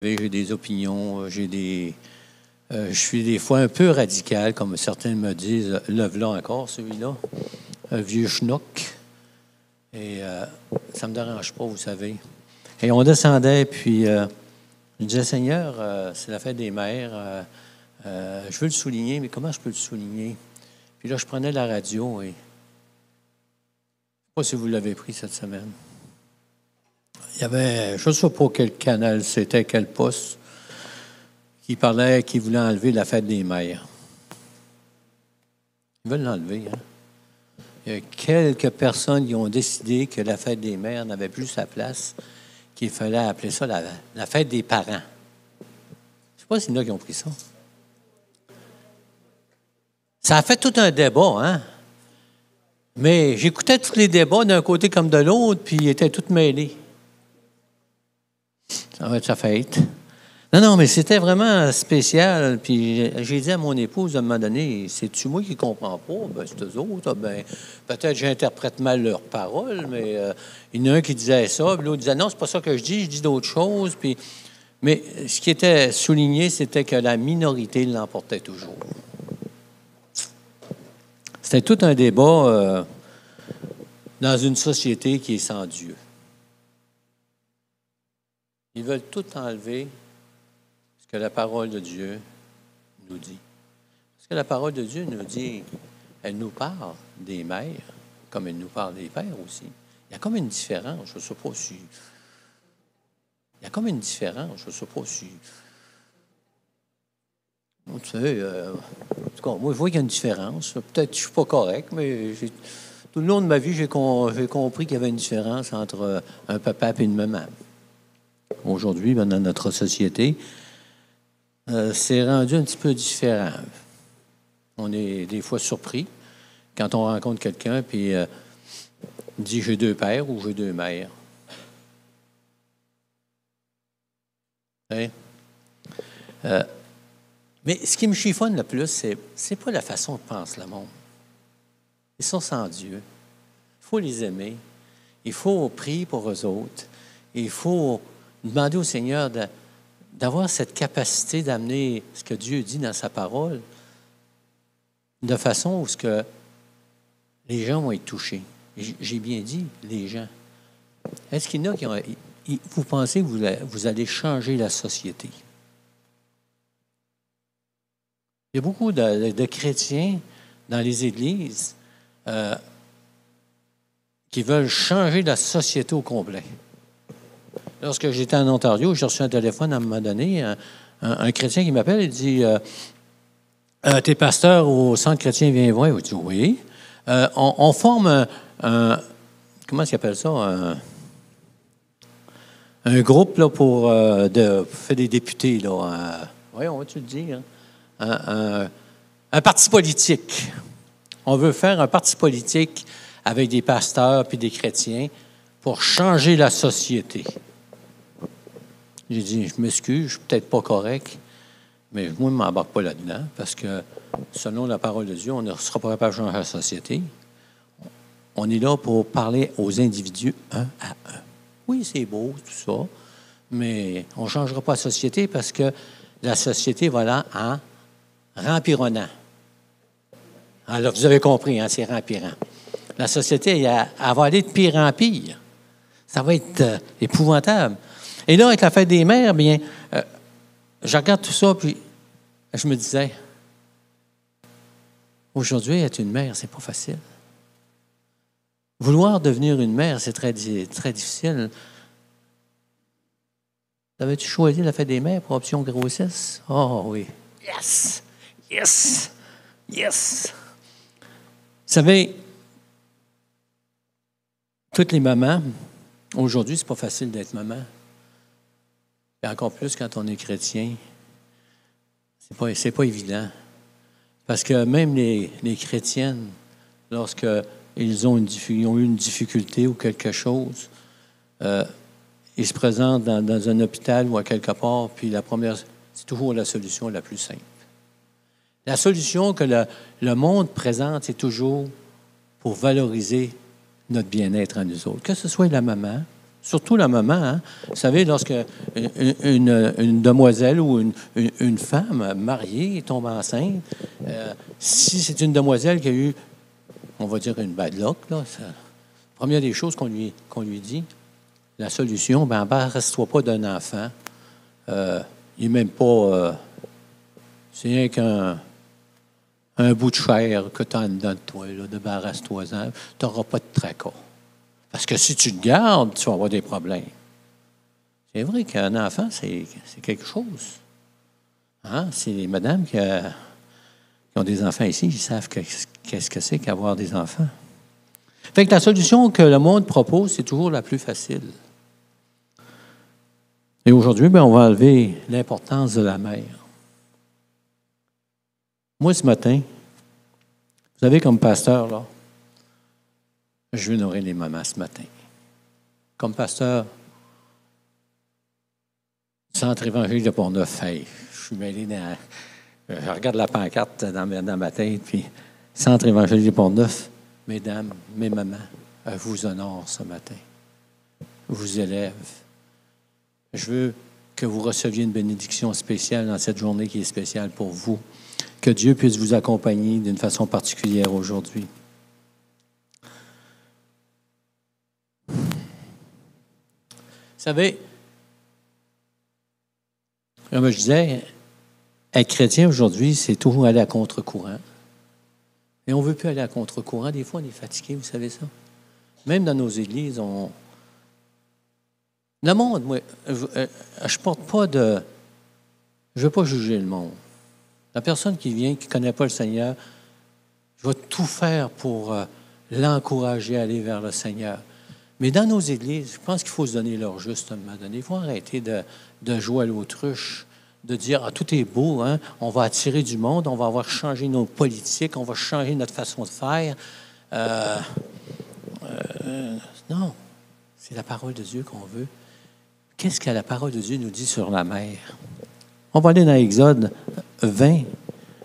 J'ai des opinions, je suis des fois un peu radical, comme certains me disent. Le v'là encore, celui-là. Un vieux schnock. Et ça ne me dérange pas, vous savez. Et on descendait, puis je disais, Seigneur, c'est la fête des mères. Je veux le souligner, mais comment je peux le souligner? Puis là, je prenais la radio et je ne sais pas si vous l'avez pris cette semaine. Il y avait, je ne sais pas quel canal c'était, quel poste, qui voulait enlever la fête des mères. Ils veulent l'enlever, hein? Il y a quelques personnes qui ont décidé que la fête des mères n'avait plus sa place, qu'il fallait appeler ça la fête des parents. Je ne sais pas s'il y en a qui ont pris ça. Ça a fait tout un débat, hein? Mais j'écoutais tous les débats d'un côté comme de l'autre, puis ils étaient tous mêlés. Ça va être sa fête. Non, mais c'était vraiment spécial. Puis j'ai dit à mon épouse, à un moment donné, c'est-tu moi qui ne comprends pas? Ben, c'est eux autres. Ben, peut-être que j'interprète mal leurs paroles, mais il y en a un qui disait ça, puis l'autre disait non, c'est pas ça que je dis d'autres choses. Puis, mais ce qui était souligné, c'était que la minorité l'emportait toujours. C'était tout un débat dans une société qui est sans Dieu. Ils veulent tout enlever ce que la parole de Dieu nous dit. Parce que la parole de Dieu nous dit, elle nous parle des mères, comme elle nous parle des pères aussi. Il y a comme une différence, je ne sais pas si... Il y a comme une différence, je ne sais pas si... Tu sais, en tout cas, moi, je vois qu'il y a une différence. Peut-être que je ne suis pas correct, mais tout le long de ma vie, j'ai compris qu'il y avait une différence entre un papa et une maman. Aujourd'hui, dans notre société, c'est rendu un petit peu différent. On est des fois surpris quand on rencontre quelqu'un puis dit « j'ai deux pères » ou « j'ai deux mères ». Hein? Mais ce qui me chiffonne le plus, c'est pas la façon dont pense le monde. Ils sont sans Dieu. Il faut les aimer. Il faut prier pour eux autres. Il faut demander au Seigneur d'avoir cette capacité d'amener ce que Dieu dit dans sa parole de façon où ce que les gens vont être touchés. J'ai bien dit, les gens. Est-ce qu'il y en a qui ont... Vous pensez que vous allez changer la société? Il y a beaucoup de chrétiens dans les églises qui veulent changer la société au complet. Lorsque j'étais en Ontario, j'ai reçu un téléphone à un moment donné, un chrétien qui m'appelle et dit « T'es pasteur au centre chrétien Viens voir? » Je dis « Oui. On forme un comment est-ce qu'ils appellent ça? Un groupe là, pour faire des députés. Là, voyons, tu le dis. Hein? Un parti politique. On veut faire un parti politique avec des pasteurs puis des chrétiens pour changer la société. » J'ai dit, je m'excuse, je ne suis peut-être pas correct, mais moi, je ne m'embarque pas là-dedans, parce que selon la parole de Dieu, on ne sera pas capable de changer la société. On est là pour parler aux individus un à un. Oui, c'est beau, tout ça, mais on ne changera pas la société parce que la société va là en rempironnant. Alors, vous avez compris, hein, c'est rempirant. La société, elle va aller de pire en pire. Ça va être épouvantable. Et là, avec la fête des mères, bien, je regarde tout ça, puis je me disais, aujourd'hui, être une mère, c'est pas facile. Vouloir devenir une mère, c'est très, très difficile. Avais-tu choisi la fête des mères pour option grossesse? Oh oui. Yes! Yes! Yes! Vous savez, toutes les mamans, aujourd'hui, c'est pas facile d'être maman. Et encore plus quand on est chrétien, c'est pas évident. Parce que même les chrétiennes, lorsqu'ils ont eu une difficulté ou quelque chose, ils se présentent dans un hôpital ou à quelque part, puis la première, c'est toujours la solution la plus simple. La solution que le monde présente, c'est toujours pour valoriser notre bien-être à nous autres. Que ce soit la maman, Surtout la maman. Hein? Vous savez, lorsque une demoiselle ou une femme mariée tombe enceinte, si c'est une demoiselle qui a eu, on va dire, une bad luck, là, première des choses qu'on lui dit, la solution, ben, embarrasse-toi pas d'un enfant. Il n'est même pas... c'est rien qu'un bout de chair que tu as en dedans de toi, là, débarrasse-toi-en. Tu n'auras pas de tracas. Parce que si tu te gardes, tu vas avoir des problèmes. C'est vrai qu'un enfant, c'est quelque chose. Hein? C'est les madames qui ont des enfants ici, ils savent qu'est-ce que c'est qu'avoir des enfants. Fait que la solution que le monde propose, c'est toujours la plus facile. Et aujourd'hui, bien, on va enlever l'importance de la mère. Moi, ce matin, vous savez, comme pasteur, là, je veux nourrir les mamans ce matin. Comme pasteur, Centre évangélique de Pont-Neuf, hey, je suis mêlé dans... Je regarde la pancarte dans ma tête, puis Centre évangélique de Pont-Neuf, mesdames, mes mamans, vous honore ce matin, vous élève. Je veux que vous receviez une bénédiction spéciale dans cette journée qui est spéciale pour vous. Que Dieu puisse vous accompagner d'une façon particulière aujourd'hui. Vous savez, comme je disais, être chrétien aujourd'hui, c'est toujours aller à contre-courant. Et on ne veut plus aller à contre-courant. Des fois, on est fatigué, vous savez ça. Même dans nos églises, le monde, moi, je porte pas de... Je ne veux pas juger le monde. La personne qui vient, qui ne connaît pas le Seigneur, je vais tout faire pour l'encourager à aller vers le Seigneur. Mais dans nos églises, je pense qu'il faut se donner leur juste à un moment donné. Il faut arrêter de jouer à l'autruche, de dire « Ah, tout est beau, hein? On va attirer du monde, on va avoir changé nos politiques, on va changer notre façon de faire. » Non, c'est la parole de Dieu qu'on veut. Qu'est-ce que la parole de Dieu nous dit sur la mer? On va aller dans Exode 20,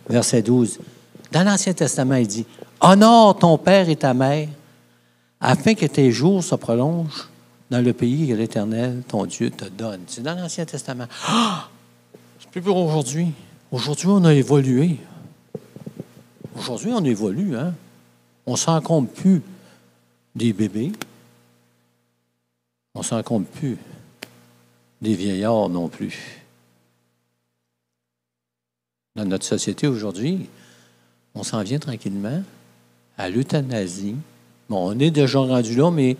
verset 12. Dans l'Ancien Testament, il dit « Honore ton père et ta mère, afin que tes jours se prolongent dans le pays que l'Éternel, ton Dieu, te donne. » C'est dans l'Ancien Testament. Ah! C'est plus pour aujourd'hui. Aujourd'hui, on a évolué. Aujourd'hui, on évolue. Hein? On ne s'en compte plus des bébés. On ne s'en compte plus des vieillards non plus. Dans notre société aujourd'hui, on s'en vient tranquillement à l'euthanasie. Bon, on est déjà rendu là, mais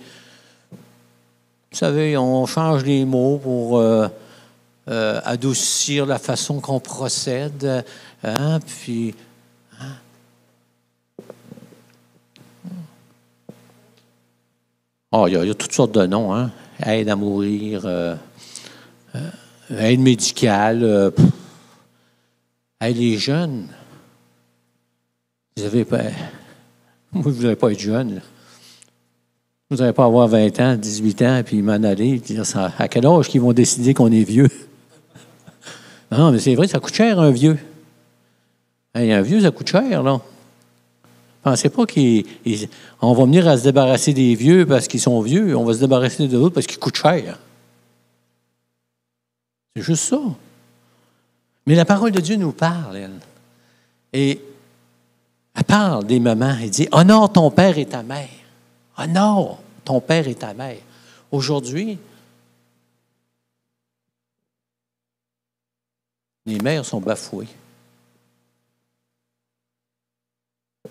vous savez, on change les mots pour adoucir la façon qu'on procède. Hein, puis, hein. Oh, il y a toutes sortes de noms. Hein? Aide à mourir, aide médicale, aide les jeunes. Vous avez pas... Moi, je ne voudrais pas être jeune. Là. Je ne voudrais pas avoir 20 ans, 18 ans, puis m'en aller, dire ça, à quel âge qu'ils vont décider qu'on est vieux? Non, mais c'est vrai, ça coûte cher, un vieux. Hey, un vieux, ça coûte cher, là. Pensez pas qu'on va venir à se débarrasser des vieux parce qu'ils sont vieux, on va se débarrasser de d'autres parce qu'ils coûtent cher. C'est juste ça. Mais la parole de Dieu nous parle, elle. Et elle parle des mamans. Elle dit « Honore ton père et ta mère. » Honore ton père et ta mère. Aujourd'hui, les mères sont bafouées.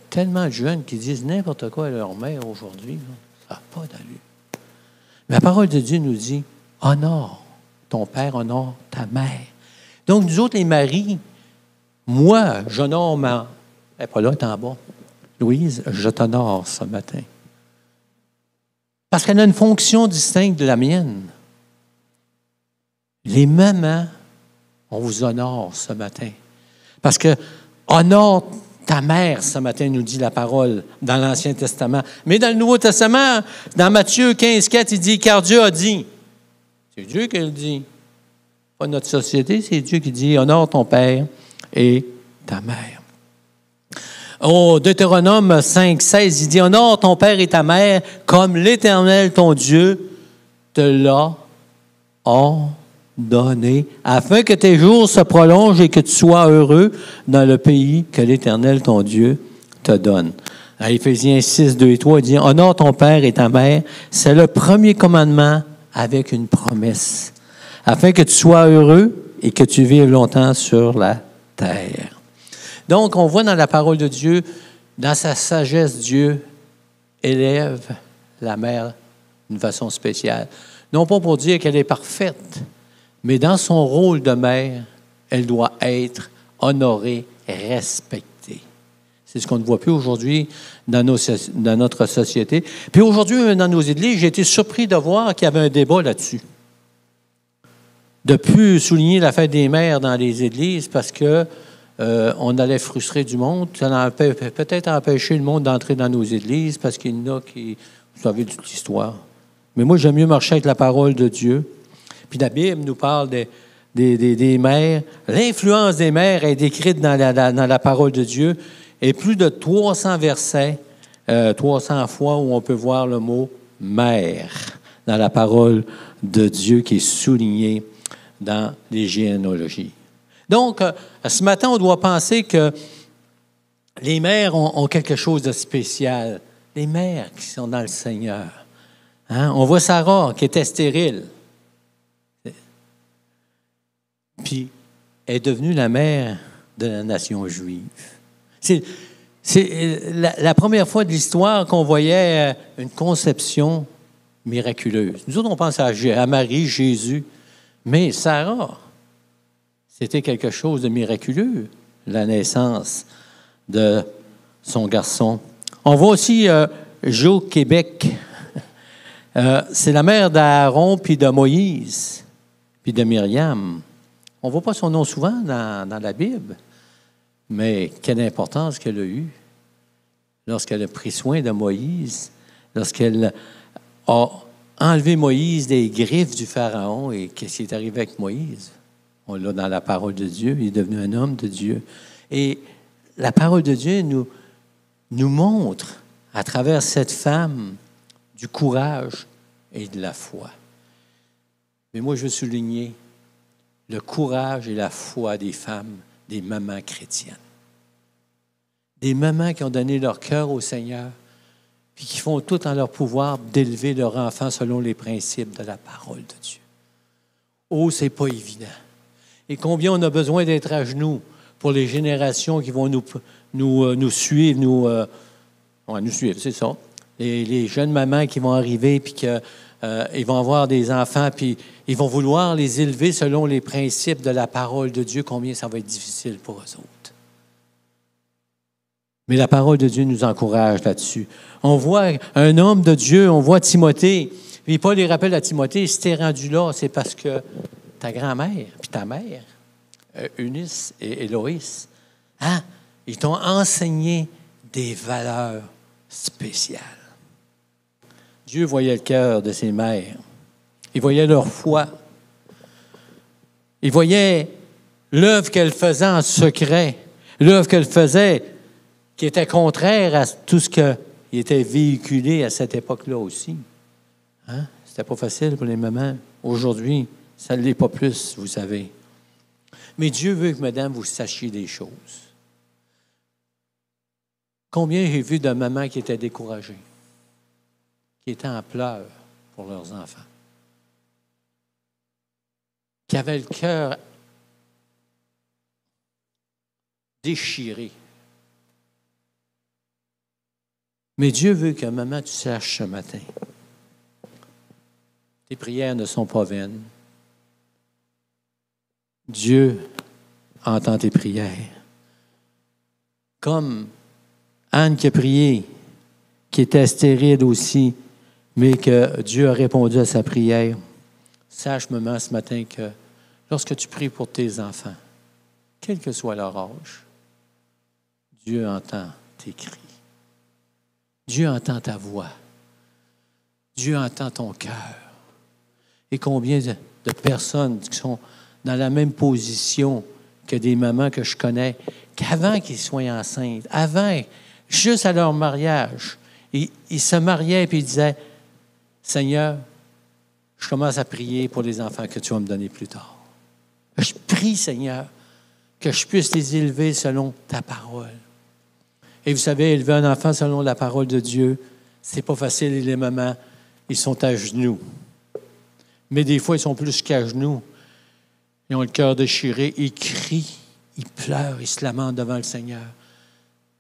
Tellement de jeunes qui disent n'importe quoi à leur mère aujourd'hui, là, ça n'a pas d'allure. Mais la parole de Dieu nous dit « Honore ton père, honore ta mère. » Donc, nous autres, les maris, moi, j'honore ma... Elle n'est pas là, elle est en bas. Louise, je t'honore ce matin. Parce qu'elle a une fonction distincte de la mienne. Les mamans, on vous honore ce matin. Parce que honore ta mère ce matin, nous dit la parole dans l'Ancien Testament. Mais dans le Nouveau Testament, dans Matthieu 15, 4, il dit « Car Dieu a dit ». C'est Dieu qui le dit. Pas notre société, c'est Dieu qui dit « Honore ton père et ta mère ». Au Deutéronome 5, 16, il dit « Honore ton père et ta mère comme l'Éternel, ton Dieu, te l'a ordonné, afin que tes jours se prolongent et que tu sois heureux dans le pays que l'Éternel, ton Dieu, te donne. À Éphésiens 6, 2 et 3, il dit « Honore ton père et ta mère, c'est le premier commandement avec une promesse, afin que tu sois heureux et que tu vives longtemps sur la terre. » Donc, on voit dans la parole de Dieu, dans sa sagesse, Dieu élève la mère d'une façon spéciale. Non pas pour dire qu'elle est parfaite, mais dans son rôle de mère, elle doit être honorée, respectée. C'est ce qu'on ne voit plus aujourd'hui dans notre société. Puis aujourd'hui, dans nos églises, j'ai été surpris de voir qu'il y avait un débat là-dessus. De plus souligner la fête des mères dans les églises parce que on allait frustrer du monde. Ça a peut-être empêché le monde d'entrer dans nos églises parce qu'il y en a qui... Vous savez toute l'histoire. Mais moi, j'aime mieux marcher avec la parole de Dieu. Puis la Bible nous parle des mères. L'influence des mères est décrite dans la parole de Dieu. Et plus de 300 versets, 300 fois où on peut voir le mot « mère » dans la parole de Dieu qui est souligné dans les généalogies. Donc, ce matin, on doit penser que les mères ont quelque chose de spécial. Les mères qui sont dans le Seigneur. Hein? On voit Sarah qui était stérile. Puis, elle est devenue la mère de la nation juive. C'est la première fois de l'histoire qu'on voyait une conception miraculeuse. Nous autres, on pense à Marie, Jésus. Mais Sarah, c'était quelque chose de miraculeux, la naissance de son garçon. On voit aussi Jochébed. C'est la mère d'Aaron, puis de Moïse, puis de Myriam. On ne voit pas son nom souvent dans la Bible, mais quelle importance qu'elle a eue lorsqu'elle a pris soin de Moïse, lorsqu'elle a enlevé Moïse des griffes du Pharaon. Et qu'est-ce qui est arrivé avec Moïse? On l'a dans la parole de Dieu, il est devenu un homme de Dieu. Et la parole de Dieu nous montre, à travers cette femme, du courage et de la foi. Mais moi, je veux souligner le courage et la foi des femmes, des mamans chrétiennes. Des mamans qui ont donné leur cœur au Seigneur, puis qui font tout en leur pouvoir d'élever leur enfant selon les principes de la parole de Dieu. Oh, c'est pas évident. Et combien on a besoin d'être à genoux pour les générations qui vont nous suivre, nous suivre, c'est ça. Les jeunes mamans qui vont arriver, puis qu'ils vont avoir des enfants, puis ils vont vouloir les élever selon les principes de la parole de Dieu, combien ça va être difficile pour eux autres. Mais la parole de Dieu nous encourage là-dessus. On voit un homme de Dieu, on voit Timothée, puis Paul les rappelle à Timothée, si t'es rendu là, c'est parce que ta grand-mère, puis ta mère, Eunice et Éloïse, ils t'ont enseigné des valeurs spéciales. Dieu voyait le cœur de ses mères. Il voyait leur foi. Il voyait l'œuvre qu'elles faisaient en secret, l'œuvre qu'elles faisaient qui était contraire à tout ce qui était véhiculé à cette époque-là aussi. Hein? C'était pas facile pour les mamans. Aujourd'hui, ça ne l'est pas plus, vous savez. Mais Dieu veut que, madame, vous sachiez des choses. Combien j'ai vu de mamans qui étaient découragées, qui étaient en pleurs pour leurs enfants, qui avaient le cœur déchiré. Mais Dieu veut que, maman, tu saches ce matin, tes prières ne sont pas vaines. Dieu entend tes prières. Comme Anne qui a prié, qui était stérile aussi, mais que Dieu a répondu à sa prière. Sache, maman, ce matin que lorsque tu pries pour tes enfants, quel que soit leur âge, Dieu entend tes cris. Dieu entend ta voix. Dieu entend ton cœur. Et combien de personnes qui sont dans la même position que des mamans que je connais, qu'avant qu'ils soient enceintes, avant, juste à leur mariage, ils se mariaient et ils disaient, « Seigneur, je commence à prier pour les enfants que tu vas me donner plus tard. Je prie, Seigneur, que je puisse les élever selon ta parole. Et vous savez, élever un enfant selon la parole de Dieu, c'est pas facile. Et les mamans, ils sont à genoux. Mais des fois, ils sont plus qu'à genoux. Ils ont le cœur déchiré, ils crient, ils pleurent, ils se lamentent devant le Seigneur.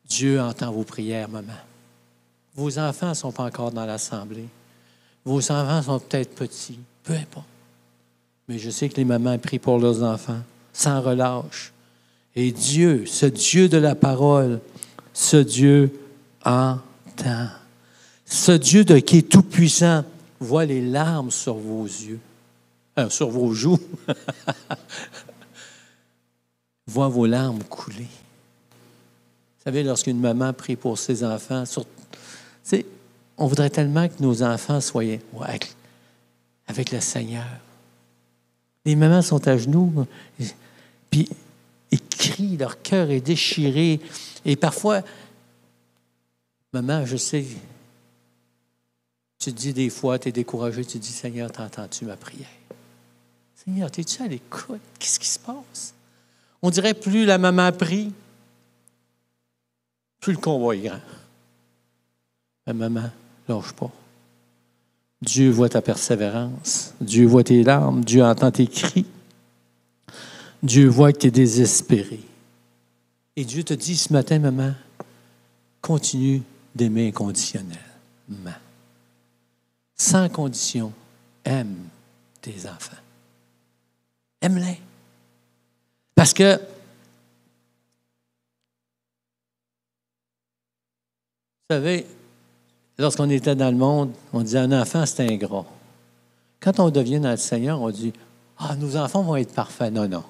Dieu entend vos prières, maman. Vos enfants ne sont pas encore dans l'assemblée. Vos enfants sont peut-être petits, peu importe. Mais je sais que les mamans prient pour leurs enfants, sans relâche. Et Dieu, ce Dieu de la parole, ce Dieu entend. Ce Dieu qui est tout-puissant voit les larmes sur vos yeux, sur vos joues. Voit vos larmes couler. Vous savez, lorsqu'une maman prie pour ses enfants, on voudrait tellement que nos enfants soient avec le Seigneur. Les mamans sont à genoux, puis ils crient, leur cœur est déchiré. Et parfois, maman, je sais, tu te dis des fois, tu es découragé, tu te dis, Seigneur, t'entends-tu ma prière? Seigneur, es-tu à l'écoute? Qu'est-ce qui se passe? On dirait plus la maman prie, plus le convoi est grand. Mais maman, lâche pas. Dieu voit ta persévérance. Dieu voit tes larmes. Dieu entend tes cris. Dieu voit que tu es désespéré. Et Dieu te dit ce matin, maman, continue d'aimer inconditionnellement. Sans condition, aime tes enfants. Aime-les. Parce que, vous savez, lorsqu'on était dans le monde, on disait un enfant, c'est ingrat. Quand on devient dans le Seigneur, on dit nos enfants vont être parfaits. Non, non.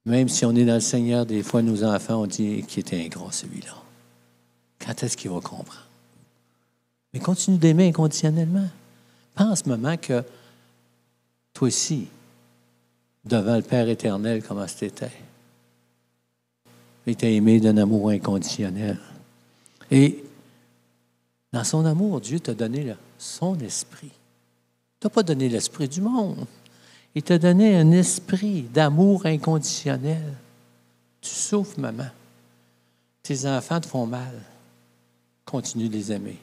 Même si on est dans le Seigneur, des fois, nos enfants, on dit qu'il était ingrat, celui-là. Quand est-ce qu'il va comprendre? Mais continue d'aimer inconditionnellement. Pense, maman, que toi aussi, devant le Père éternel, comment c'était? Il t'a aimé d'un amour inconditionnel. Et dans son amour, Dieu t'a donné son esprit. Il ne t'a pas donné l'esprit du monde. Il t'a donné un esprit d'amour inconditionnel. Tu souffres, maman. Tes enfants te font mal. Continue de les aimer.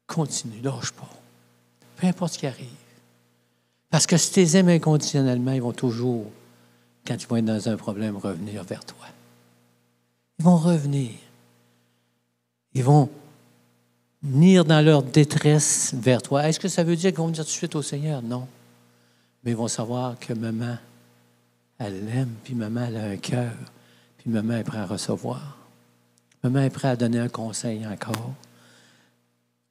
Continue, lâche pas. Peu importe ce qui arrive. Parce que si tu les aimes inconditionnellement, ils vont toujours, quand ils vont être dans un problème, revenir vers toi. Ils vont revenir. Ils vont venir dans leur détresse vers toi. Est-ce que ça veut dire qu'ils vont venir tout de suite au Seigneur? Non. Mais ils vont savoir que maman, elle l'aime, puis maman, elle a un cœur, puis maman est prête à recevoir. Maman est prête à donner un conseil encore.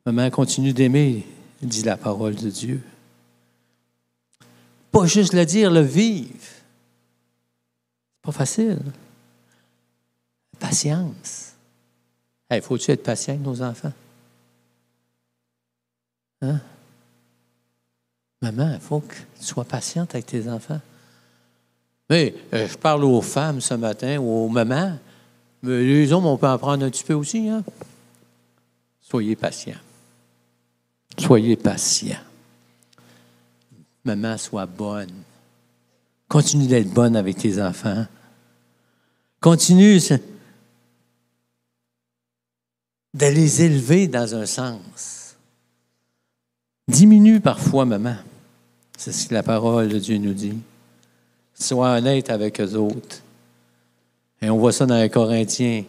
Maman continue d'aimer, dit la parole de Dieu. Pas juste le dire, le vivre. C'est pas facile. Patience. Hey, faut-tu être patient avec nos enfants? Hein? Maman, il faut que tu sois patiente avec tes enfants. Mais je parle aux femmes ce matin, ou aux mamans, mais les hommes, on peut en prendre un petit peu aussi. Hein? Soyez patients. Soyez patients. Maman, sois bonne. Continue d'être bonne avec tes enfants. Continue de les élever dans un sens. Diminue parfois, maman. C'est ce que la parole de Dieu nous dit. Sois honnête avec eux autres. Et on voit ça dans 1 Corinthiens,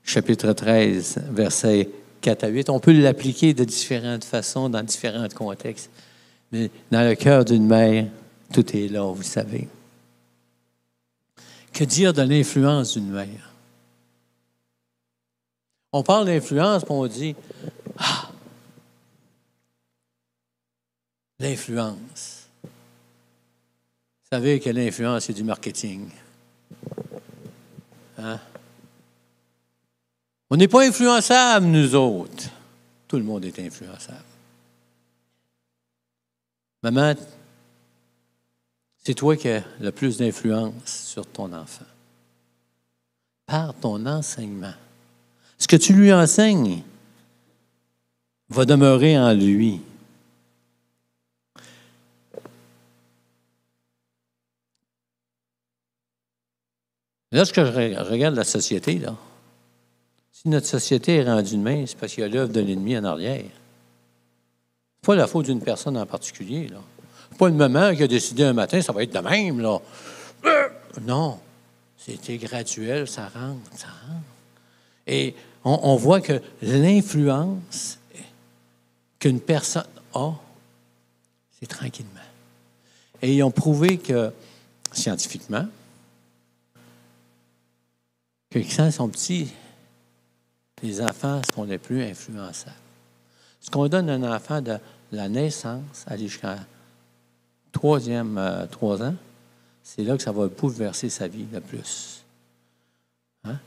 chapitre 13, versets 4 à 8. On peut l'appliquer de différentes façons, dans différents contextes. Mais dans le cœur d'une mère, tout est là, vous savez. Que dire de l'influence d'une mère? On parle d'influence, puis on dit l'influence. Vous savez que l'influence, c'est du marketing. Hein? On n'est pas influençables, nous autres. Tout le monde est influençable. Maman, c'est toi qui as le plus d'influence sur ton enfant. Par ton enseignement. Ce que tu lui enseignes va demeurer en lui. Lorsque je regarde la société, là, si notre société est rendue de main, c'est parce qu'il y a l'œuvre de l'ennemi en arrière. C'est pas la faute d'une personne en particulier, là. C'est pas le maman qui a décidé un matin, ça va être de même, là. Non. C'était graduel, ça rentre, ça rentre. Et on voit que l'influence qu'une personne a, c'est tranquillement. Et ils ont prouvé que, scientifiquement, que quand ils sont petits, les enfants sont les plus influençables. Ce qu'on donne à un enfant de la naissance, aller jusqu'à 3 ans, c'est là que ça va bouleverser sa vie le plus. Hein?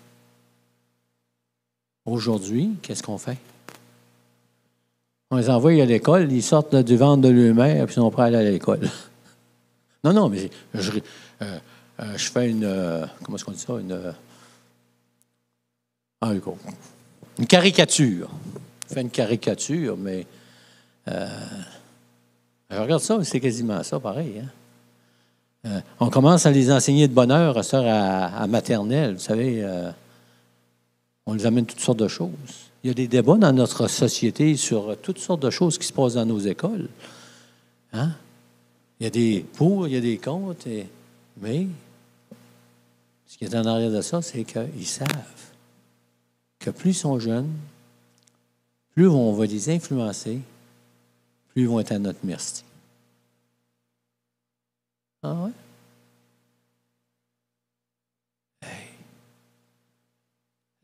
Aujourd'hui, qu'est-ce qu'on fait? On les envoie à l'école, ils sortent du ventre de leur mère, puis ils sont prêts à aller à l'école. Non, mais je fais une... comment est-ce qu'on dit ça? Une caricature. Je fais une caricature, mais... je regarde ça, c'est quasiment ça, pareil. Hein? On commence à les enseigner de bonne heure à maternelle. Vous savez, on les amène toutes sortes de choses. Il y a des débats dans notre société sur toutes sortes de choses qui se passent dans nos écoles. Hein? Il y a des pour, il y a des contre. Mais ce qui est en arrière de ça, c'est qu'ils savent que plus ils sont jeunes, plus on va les influencer, plus ils vont être à notre merci. Ah ouais? Hey.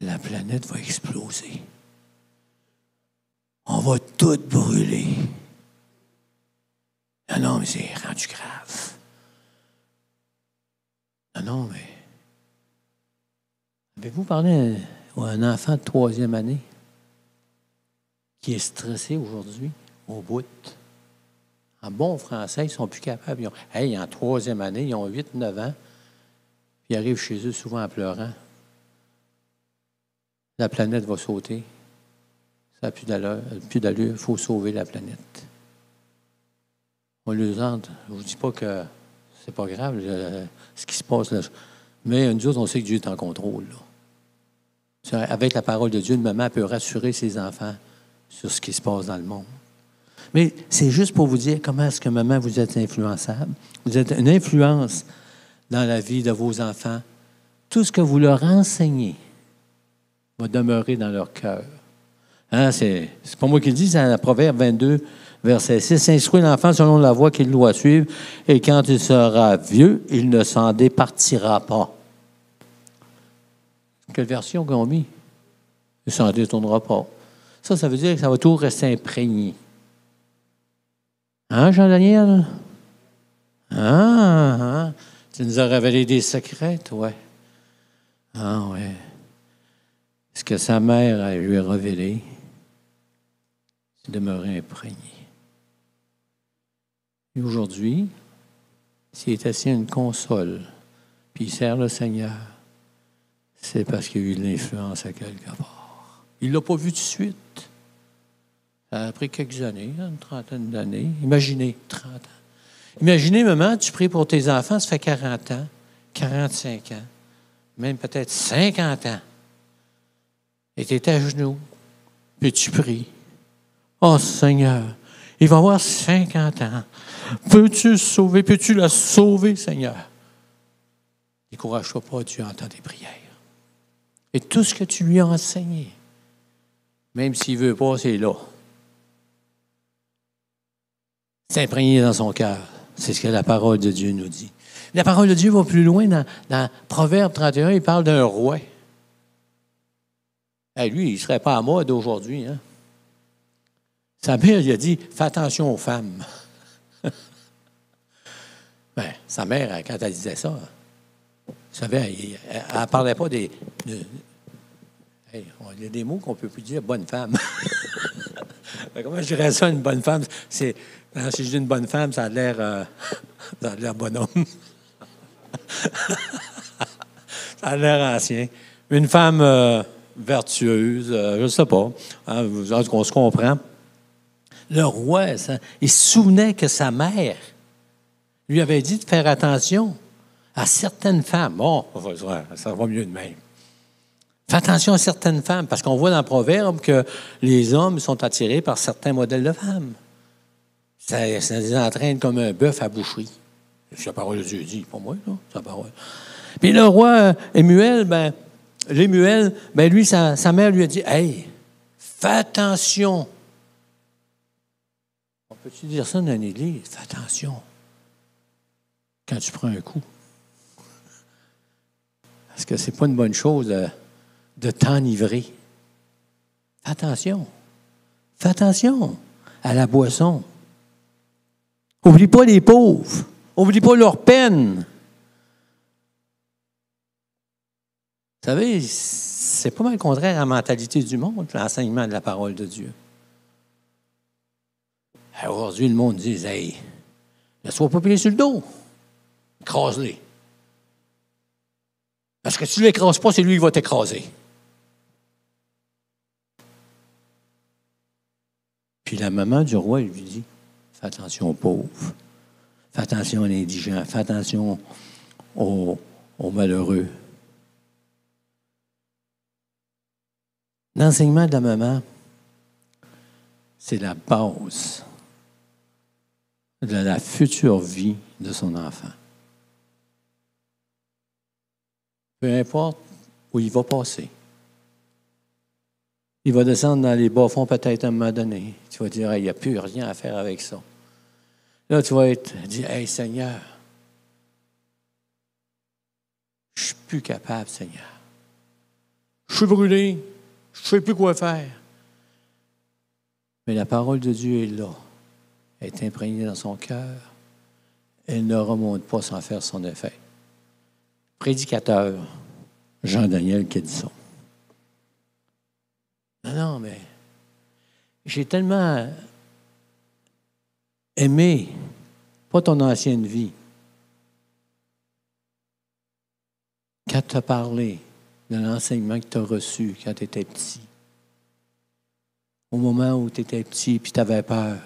La planète va exploser. On va tout brûler. Non, mais c'est rendu grave. Non, mais... Avez-vous parlé à un enfant de 3e année qui est stressé aujourd'hui, au bout? En bon français, ils ne sont plus capables. En 3e année, ils ont 8-9 ans, puis ils arrivent chez eux souvent en pleurant. La planète va sauter. Ça n'a plus d'allure. Il faut sauver la planète. On les entend. Je ne vous dis pas que c'est pas grave, ce qui se passe là. Mais nous autres, on sait que Dieu est en contrôle. Là. Avec la parole de Dieu, une maman peut rassurer ses enfants sur ce qui se passe dans le monde. Mais c'est juste pour vous dire comment est-ce que, maman, vous êtes influençable. Vous êtes une influence dans la vie de vos enfants. Tout ce que vous leur enseignez va demeurer dans leur cœur. Hein, c'est pas moi qui le dis, c'est dans Proverbe 22, verset 6. « Instruis l'enfant selon la voie qu'il doit suivre, et quand il sera vieux, il ne s'en départira pas. » Quelle version qu'on a mis? Il ne s'en détournera pas. Ça veut dire que ça va tout rester imprégné. Hein, Jean-Daniel? Ah, tu nous as révélé des secrets, toi. Ah, ouais. Ce que sa mère lui a révélé, c'est demeurer imprégné. Et aujourd'hui, s'il est assis à une console, puis il sert le Seigneur, c'est parce qu'il y a eu de l'influence à quelque part. Il ne l'a pas vu tout de suite. Ça a pris quelques années, une trentaine d'années. Imaginez, 30 ans. Imaginez, maman, tu pries pour tes enfants, ça fait 40 ans, 45 ans, même peut-être 50 ans. Et tu es à genoux, puis tu pries. Oh Seigneur, il va avoir 50 ans. Peux-tu sauver? Peux-tu la sauver, Seigneur? Décourage-toi pas, Dieu entend tes prières. Et tout ce que tu lui as enseigné, même s'il ne veut pas, c'est là. C'est imprégné dans son cœur. C'est ce que la parole de Dieu nous dit. La parole de Dieu va plus loin dans Proverbe 31, il parle d'un roi. Lui, il ne serait pas à mode aujourd'hui. Hein? Sa mère, il a dit, fais attention aux femmes. Sa mère, quand elle disait ça, vous savez, elle ne parlait pas des... il y a des mots qu'on ne peut plus dire, bonne femme. Comment je dirais ça, une bonne femme? Si je dis une bonne femme, ça a l'air bonhomme. Ça a l'air ancien. Une femme vertueuse, je ne sais pas. Hein, on se comprend. Le roi, il se souvenait que sa mère lui avait dit de faire attention à certaines femmes. Bon, ça va mieux de même. Fais attention à certaines femmes, parce qu'on voit dans le Proverbe que les hommes sont attirés par certains modèles de femmes. Ça les entraîne comme un bœuf à boucherie. C'est la parole de Dieu dit, pas moi, là, c'est la parole. Puis le roi Lémuel, lui, sa mère lui a dit, « Hey, fais attention. » On peut-tu dire ça dans l'Église? Fais attention quand tu prends un coup. Parce que c'est pas une bonne chose de t'enivrer. Fais attention. Fais attention à la boisson. Oublie pas les pauvres. Oublie pas leur peine. Vous savez, c'est pas mal contraire à la mentalité du monde, l'enseignement de la parole de Dieu. Aujourd'hui, le monde dit, « Hey, ne sois pas plié sur le dos. Écrase-les. Parce que si tu ne l'écrases pas, c'est lui qui va t'écraser. » Puis la maman du roi lui dit, « Fais attention aux pauvres. Fais attention aux indigents. Fais attention aux malheureux. » L'enseignement de la maman, c'est la base de la future vie de son enfant. Peu importe où il va passer. Il va descendre dans les bas-fonds peut-être à un moment donné. Tu vas dire, hey, il n'y a plus rien à faire avec ça. Là, tu vas dire, hey, Seigneur, je ne suis plus capable, Seigneur. Je suis brûlé. Je ne sais plus quoi faire. Mais la parole de Dieu est là. Elle est imprégnée dans son cœur. Elle ne remonte pas sans faire son effet. Prédicateur, Jean-Daniel qui a dit ça. Non, mais j'ai tellement aimé, pas ton ancienne vie, quand tu as parlé de l'enseignement que tu as reçu quand tu étais petit. Au moment où tu étais petit et tu avais peur.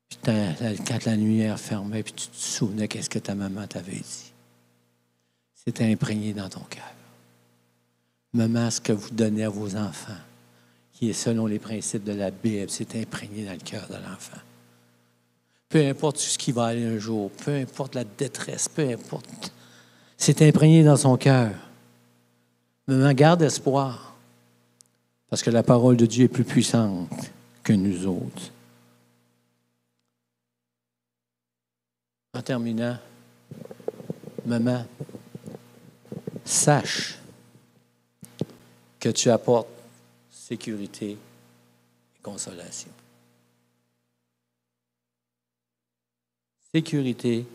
Puis quand la lumière fermait, puis tu te souvenais qu'est-ce que ta maman t'avait dit. C'était imprégné dans ton cœur. Maman, ce que vous donnez à vos enfants, qui est selon les principes de la Bible, c'est imprégné dans le cœur de l'enfant. Peu importe ce qui va aller un jour, peu importe la détresse, peu importe, c'est imprégné dans son cœur. Maman, garde espoir, parce que la parole de Dieu est plus puissante que nous autres. En terminant, maman, sache que tu apportes sécurité et consolation. Sécurité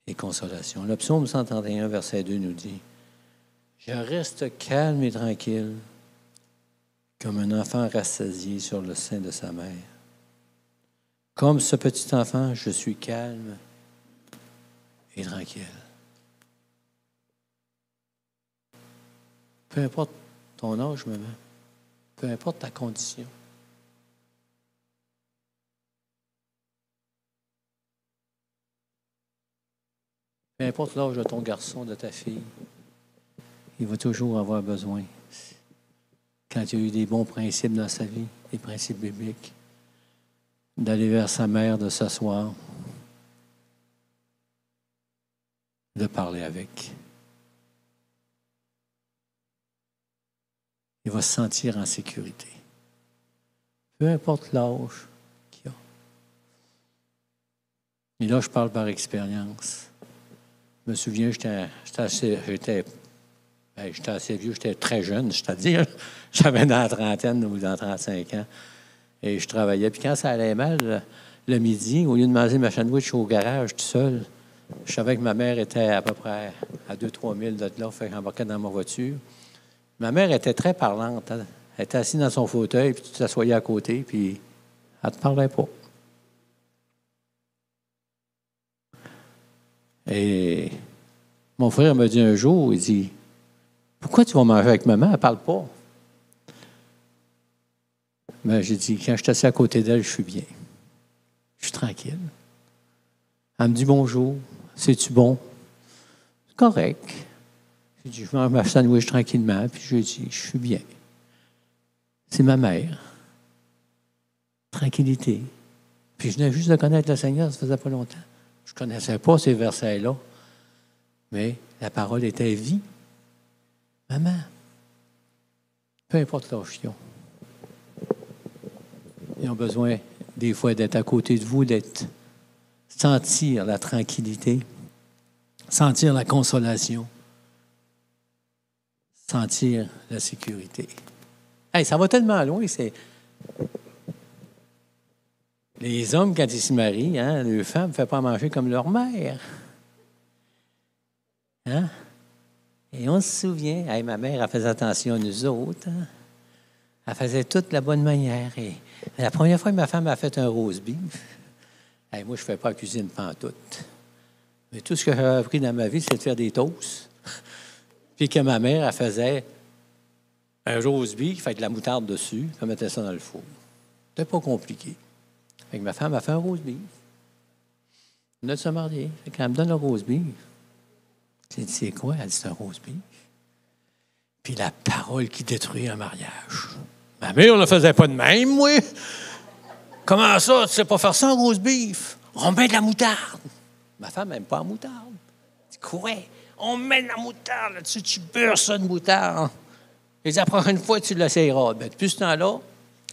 et consolation. Le psaume 131, verset 2 nous dit, « Je reste calme et tranquille, comme un enfant rassasié sur le sein de sa mère. Comme ce petit enfant, je suis calme et tranquille. » Peu importe ton âge, maman, peu importe ta condition. Peu importe l'âge de ton garçon, de ta fille, il va toujours avoir besoin, quand il y a eu des bons principes dans sa vie, des principes bibliques, d'aller vers sa mère, de s'asseoir, de parler avec. Il va se sentir en sécurité. Peu importe l'âge qu'il a. Et là, je parle par expérience. Je me souviens, j'étais assez vieux, j'étais très jeune, c'est-à-dire, j'avais dans la trentaine ou dans 35 ans. Et je travaillais. Puis quand ça allait mal, le midi, au lieu de manger ma sandwich au garage tout seul, je savais que ma mère était à peu près à 2-3 000 de là, fait que j'embarquais dans ma voiture. Ma mère était très parlante. Hein? Elle était assise dans son fauteuil, puis tu t'assoyais à côté, puis elle ne te parlait pas. Et mon frère m'a dit un jour, il dit, « Pourquoi tu vas manger avec maman? Elle ne parle pas. » Mais j'ai dit, quand je suis assis à côté d'elle, je suis bien. Je suis tranquille. Elle me dit bonjour. C'est-tu bon? C'est correct. J'ai dit, je mange ma sandwich tranquillement, puis je lui ai dit, je suis bien. C'est ma mère. Tranquillité. Puis je venais juste de connaître le Seigneur, ça faisait pas longtemps. Je ne connaissais pas ces versets-là, mais la parole était vie. Maman, peu importe leur chiot, ils ont besoin des fois d'être à côté de vous, d'être sentir la tranquillité, sentir la consolation, sentir la sécurité. Hey, ça va tellement loin, c'est... Les hommes, quand ils se marient, hein, les femmes ne font pas manger comme leur mère. Hein? Et on se souvient, hey, ma mère, elle faisait attention à nous autres. Hein? Elle faisait tout de la bonne manière. Et la première fois que ma femme a fait un rose beef, hey, moi, je ne fais pas la cuisine pantoute. Mais tout ce que j'ai appris dans ma vie, c'est de faire des toasts. Puis que ma mère, elle faisait un rose beef, avec de la moutarde dessus, puis elle mettait ça dans le four. C'était pas compliqué. Fait que ma femme a fait un rose beef. On a de se marier. Fait qu'elle me donne le rose beef. J'ai dit, c'est quoi? Elle dit, c'est un rose beef. Puis la parole qui détruit un mariage. Ma mère, on ne le faisait pas de même, moi. Comment ça? Tu sais pas faire ça, un rose beef? On met de la moutarde. Ma femme n'aime pas la moutarde. Elle dit, quoi? On met de la moutarde là-dessus, tu beurres ça de moutarde. Et la prochaine fois, tu l'essayeras. Ben, depuis ce temps-là,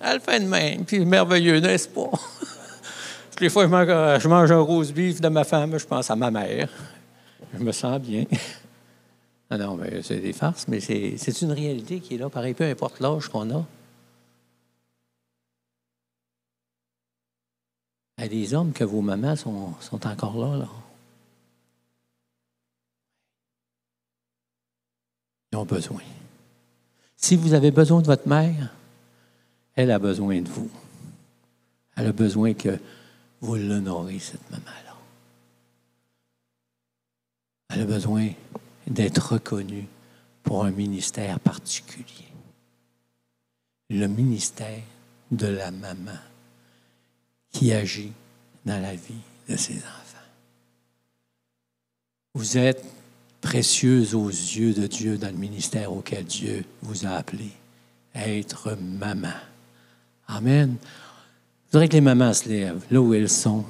elle fait de même. Puis merveilleux, n'est-ce pas? Toutes les fois que je mange un rose beef de ma femme, je pense à ma mère. Je me sens bien. Ah non, mais c'est des farces, mais c'est une réalité qui est là, pareil, peu importe l'âge qu'on a. Il y a des hommes que vos mamans sont encore là, là. Ils ont besoin. Si vous avez besoin de votre mère, elle a besoin de vous. Elle a besoin que vous l'honorez, cette maman-là. Elle a besoin d'être reconnue pour un ministère particulier. Le ministère de la maman qui agit dans la vie de ses enfants. Vous êtes précieuse aux yeux de Dieu dans le ministère auquel Dieu vous a appelé. Être maman. Amen. Je voudrais que les mamans se lèvent là où elles sont.